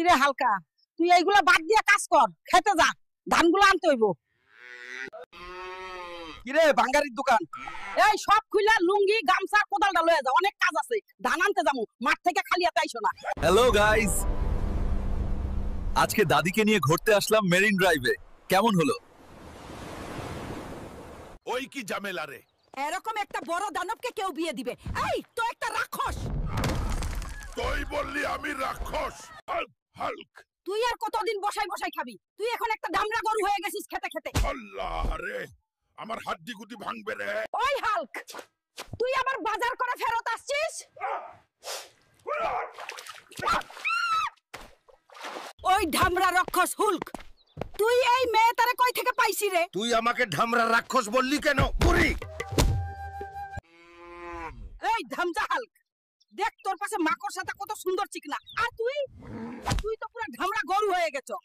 কিরে হালকা, তুই এইগুলা বাদ দিয়ে কাজ কর, খেতে যা, ধানগুলো আনতে হইব। কিরে বাঙ্গারির দোকান? এই সব খুইলা লুঙ্গি গামছা কোদালটা লয়ে যা, অনেক কাজ আছে, ধান আনতে যাবো, মাঠ থেকে খালি হাতে আইসো না। হ্যালো গাইস, আজকে দাদিকে নিয়ে ঘুরতে আসলাম মেরিন ড্রাইভে। কেমন হলো? ওই কি ঝামেলা রে? এরকম একটা বড় দানবকে কেউ বিয়ে দিবে? এই তো একটা রাক্ষস। তুই বললি আমি রাক্ষস? Hulk Hulk. তুই আর কতদিন বসাই বসাই খাবি? তুই এখন একটা দামড়া গরু হয়ে গেছিস খেতে খেতে। আল্লাহ রে, আমার হাড্ডি গুটি ভাঙবে রে। ওই হাল্ক, তুই আবার বাজার করে ফেরত আসছিস? ওই ধামড়া রাক্ষস হুল্ক, তুই এই মেয়ে তারে কই থেকে পাইছি রে? তুই আমাকে ঢামরা রাক্ষস বললি কেন? বুড়ি এই ধামজা হাল্ক, দেখ তোর পাশে মাকড় সাথে কত সুন্দর চিকনা, আর তুই তুই তো পুরো ধামড়া গরু হয়ে গেছো।